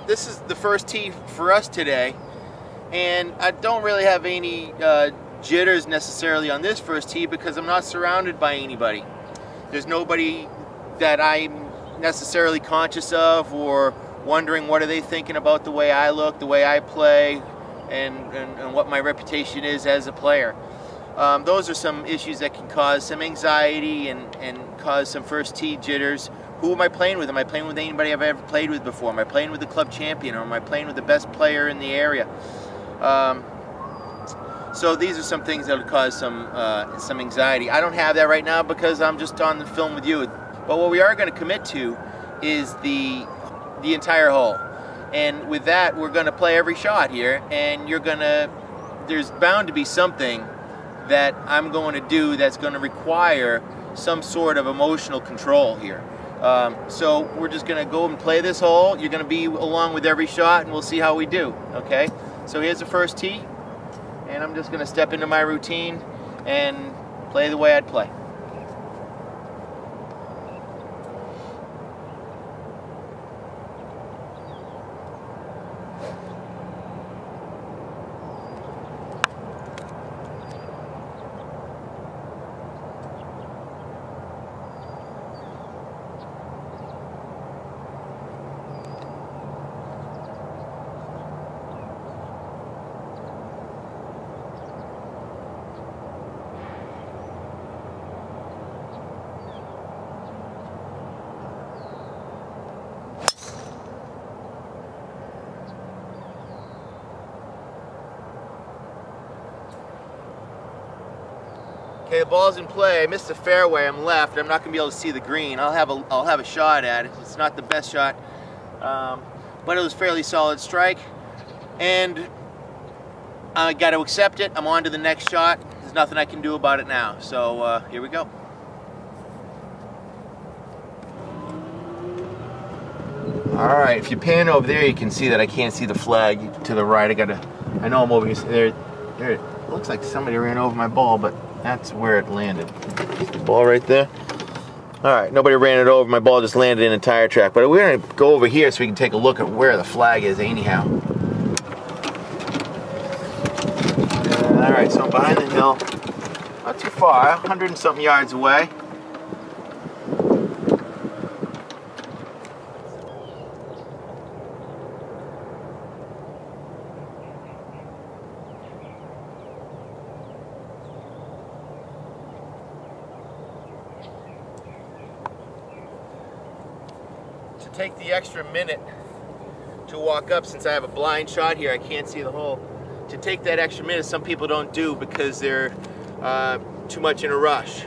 This is the first tee for us today, and I don't really have any jitters necessarily on this first tee because I'm not surrounded by anybody. There's nobody that I'm necessarily conscious of or wondering what are they thinking about the way I look, the way I play, and what my reputation is as a player. Those are some issues that can cause some anxiety and cause some first tee jitters. Who am I playing with? Am I playing with anybody I've ever played with before? Am I playing with the club champion, or am I playing with the best player in the area? So these are some things that would cause some anxiety. I don't have that right now because I'm just on the film with you. But what we are going to commit to is the entire hole. And with that, we're going to play every shot here, and there's bound to be something that I'm going to do that's going to require some sort of emotional control here. So we're just going to go and play this hole. You're going to be along with every shot, and we'll see how we do, okay? So here's the first tee, and I'm just going to step into my routine and play the way I'd play. Okay, the ball's in play. I missed the fairway. I'm left. I'm not going to be able to see the green. I'll have a shot at it. It's not the best shot, but it was a fairly solid strike, and I got to accept it. I'm on to the next shot. There's nothing I can do about it now. So here we go. All right. If you pan over there, you can see that I can't see the flag to the right. I know I'm over here. There. It looks like somebody ran over my ball, but that's where it landed. The ball right there. All right, nobody ran it over. My ball just landed in a tire track. But we're gonna go over here so we can take a look at where the flag is anyhow. All right, so I'm behind the hill. Not too far, 100 and something yards away. Take the extra minute to walk up, since I have a blind shot here, I can't see the hole. To take that extra minute, some people don't do because they're too much in a rush.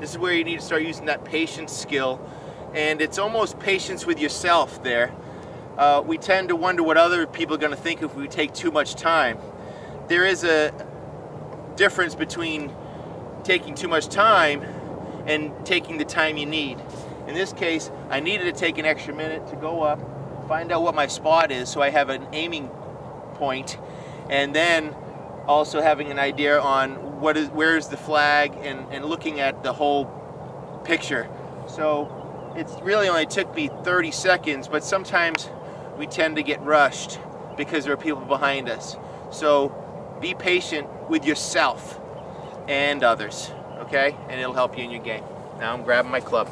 This is where you need to start using that patience skill, and it's almost patience with yourself there. We tend to wonder what other people are going to think if we take too much time. There is a difference between taking too much time and taking the time you need. In this case, I needed to take an extra minute to go up, find out what my spot is so I have an aiming point, and then also having an idea on where's the flag and looking at the whole picture. So it's really only took me 30 seconds, but sometimes we tend to get rushed because there are people behind us. So be patient with yourself and others, okay? And it'll help you in your game. Now I'm grabbing my club.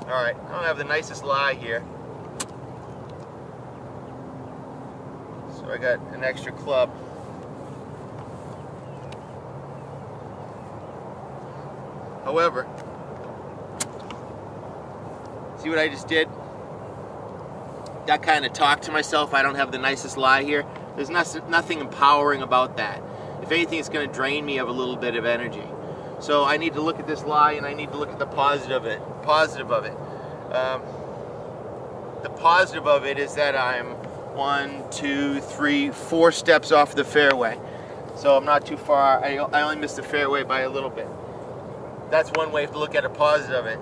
Alright, I don't have the nicest lie here. So I got an extra club. However, see what I just did? That kind of talk to myself, I don't have the nicest lie here. There's nothing empowering about that. If anything, it's going to drain me of a little bit of energy. So I need to look at this lie, and I need to look at the positive of it. The positive of it is that I'm 1, 2, 3, 4 steps off the fairway. So I'm not too far. I only missed the fairway by a little bit. That's one way to look at a positive of it.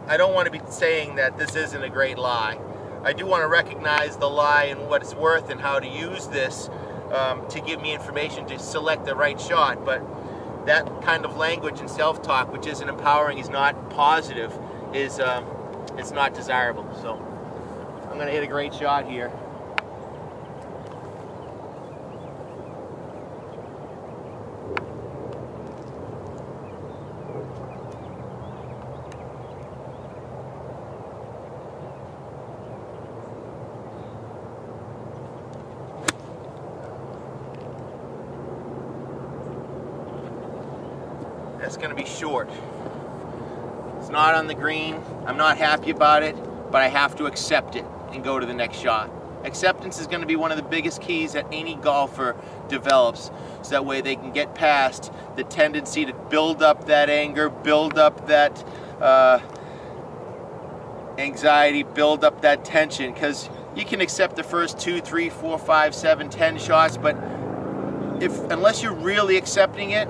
I don't want to be saying that this isn't a great lie. I do want to recognize the lie and what it's worth and how to use this to give me information to select the right shot. But that kind of language and self-talk, which isn't empowering, is not positive, is it's not desirable. So I'm gonna hit a great shot here. That's going to be short. It's not on the green. I'm not happy about it, but I have to accept it and go to the next shot. Acceptance is going to be one of the biggest keys that any golfer develops, so that way they can get past the tendency to build up that anger, build up that anxiety, build up that tension, because you can accept the first 2, 3, 4, 5, 7, 10 shots, but unless you're really accepting it,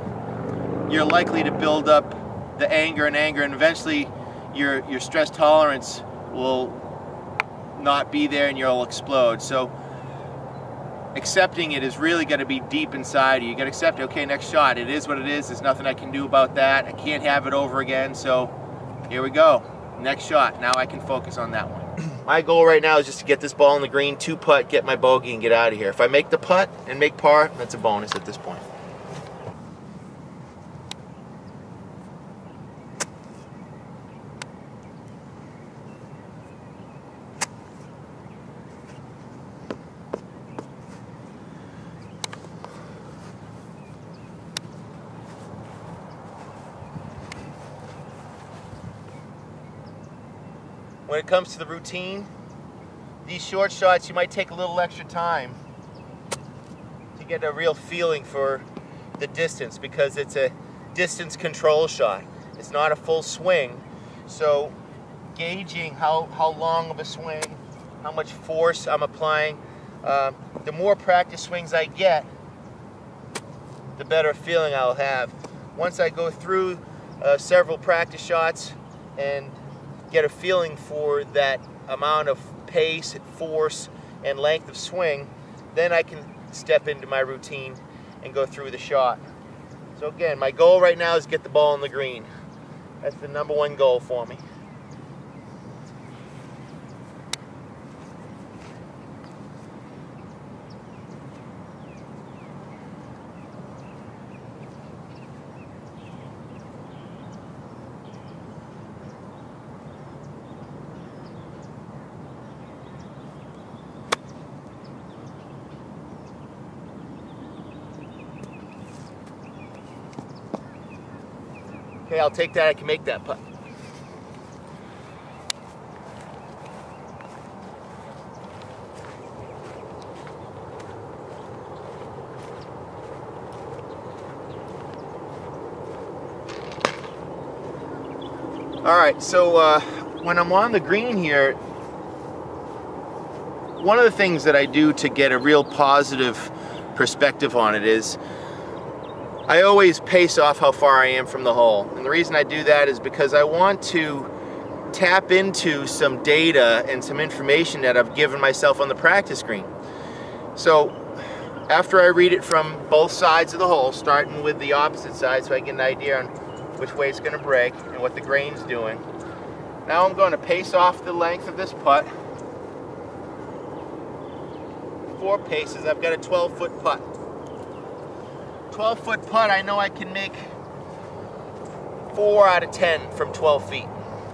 you're likely to build up the anger, and eventually your stress tolerance will not be there and you'll explode. So accepting it is really going to be deep inside you. You got to accept, okay, next shot, it is what it is. There's nothing I can do about that. I can't have it over again. So here we go. Next shot. Now I can focus on that one. My goal right now is just to get this ball in the green, 2-putt, get my bogey, and get out of here. If I make the putt and make par, that's a bonus at this point. When it comes to the routine, these short shots, you might take a little extra time to get a real feeling for the distance, because it's a distance control shot. It's not a full swing. So gauging how long of a swing, how much force I'm applying, the more practice swings I get, the better feeling I'll have. Once I go through several practice shots and get a feeling for that amount of pace, force, and length of swing, then I can step into my routine and go through the shot. So again, my goal right now is get the ball in the green. That's the #1 goal for me. Okay, I'll take that. I can make that putt. All right, so when I'm on the green here, one of the things that I do to get a real positive perspective on it is I always pace off how far I am from the hole. And the reason I do that is because I want to tap into some data and some information that I've given myself on the practice green. So after I read it from both sides of the hole, starting with the opposite side so I get an idea on which way it's going to break and what the grain's doing, now I'm going to pace off the length of this putt. 4 paces. I've got a 12-foot putt. 12-foot putt, I know I can make 4 out of 10 from 12 feet.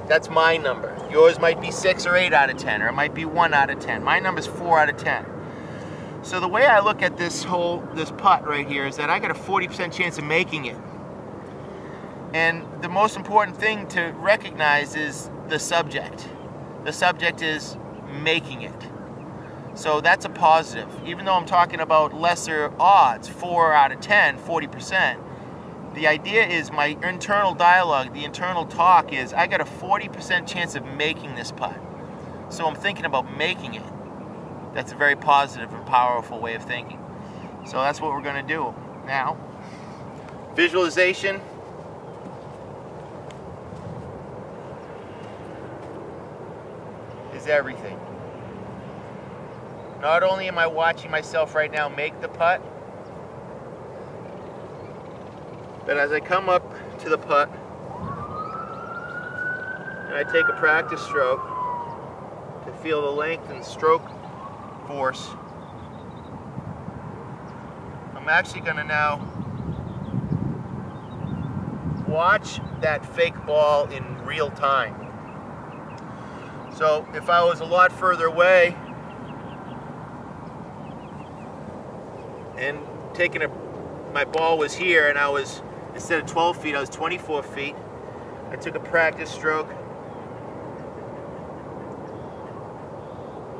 That's my number. Yours might be 6 or 8 out of 10, or it might be 1 out of 10. My number's 4 out of 10. So the way I look at this putt right here is that I got a 40% chance of making it. And the most important thing to recognize is the subject. The subject is making it. So that's a positive. Even though I'm talking about lesser odds, 4 out of 10, 40%, the idea is my internal dialogue, the internal talk is, I got a 40% chance of making this putt. So I'm thinking about making it. That's a very positive and powerful way of thinking. So that's what we're going to do. Now, visualization. Is everything. Not only am I watching myself right now make the putt, but as I come up to the putt, and I take a practice stroke to feel the length and stroke force. I'm actually going to now watch that fake ball in real time. So if I was a lot further away and my ball was here and I was, instead of 12 feet, I was 24 feet, I took a practice stroke,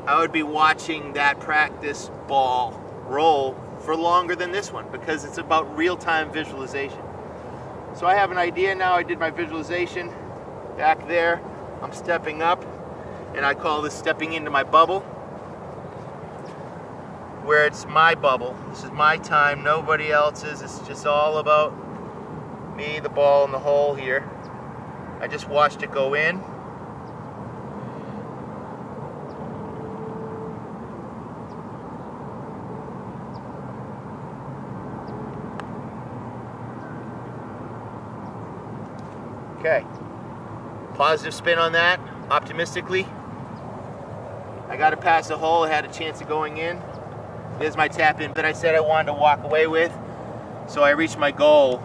I would be watching that practice ball roll for longer than this one because it's about real-time visualization. So I have an idea now. I did my visualization back there. I'm stepping up, and I call this stepping into my bubble, where it's my bubble. This is my time, nobody else's. It's just all about me, the ball, and the hole here. I just watched it go in. Okay, positive spin on that, optimistically. I got to pass the hole, I had a chance of going in. There's my tap in that I said I wanted to walk away with. So I reached my goal.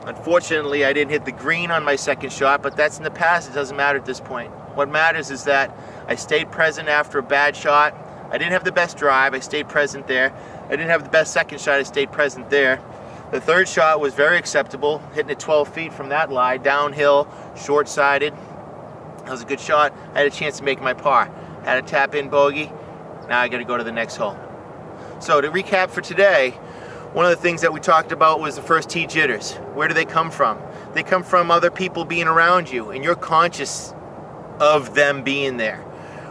Unfortunately, I didn't hit the green on my second shot, but that's in the past, it doesn't matter at this point. What matters is that I stayed present after a bad shot. I didn't have the best drive, I stayed present there. I didn't have the best second shot, I stayed present there. The third shot was very acceptable, hitting it 12 feet from that lie, downhill, short-sided. That was a good shot. I had a chance to make my par. Had a tap-in bogey. Now I got to go to the next hole. So to recap for today, one of the things that we talked about was the first tee jitters. Where do they come from? They come from other people being around you, and you're conscious of them being there.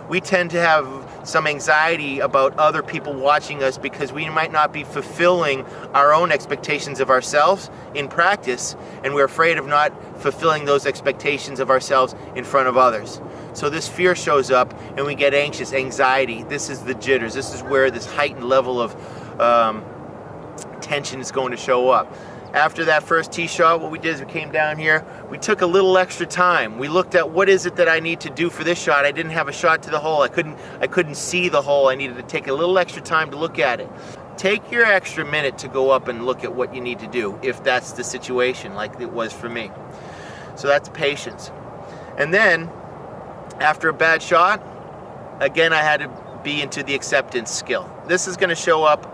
We tend to have some anxiety about other people watching us because we might not be fulfilling our own expectations of ourselves in practice, and we're afraid of not fulfilling those expectations of ourselves in front of others. So this fear shows up and we get anxious, anxiety. This is the jitters. This is where this heightened level of tension is going to show up. After that first tee shot, what we did is we came down here, we took a little extra time. We looked at what is it that I need to do for this shot. I didn't have a shot to the hole. I couldn't see the hole. I needed to take a little extra time to look at it. Take your extra minute to go up and look at what you need to do, if that's the situation, like it was for me. So that's patience. And then, after a bad shot, again I had to be into the acceptance skill. This is going to show up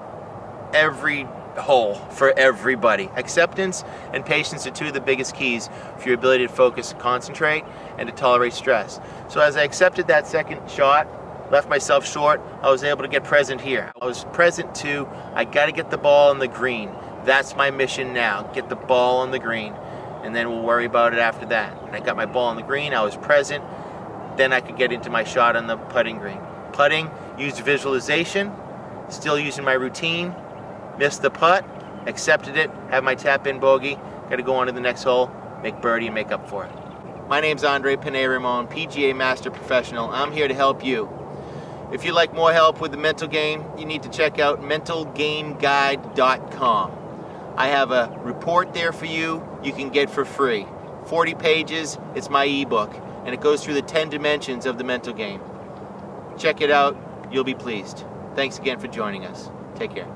every hole for everybody. Acceptance and patience are two of the biggest keys for your ability to focus, concentrate, and to tolerate stress. So as I accepted that second shot, left myself short, I was able to get present here. I was present to, I got to get the ball on the green. That's my mission now, get the ball on the green, and then we'll worry about it after that. And I got my ball on the green, I was present, then I could get into my shot on the putting green. Putting, used visualization, still using my routine, missed the putt, accepted it, have my tap-in bogey, got to go on to the next hole, make birdie and make up for it. My name's Andre Panay-Ramon, PGA Master Professional. I'm here to help you. If you'd like more help with the mental game, you need to check out mentalgameguide.com. I have a report there for you can get for free. 40 pages, it's my ebook, and it goes through the 10 dimensions of the mental game. Check it out, you'll be pleased. Thanks again for joining us. Take care.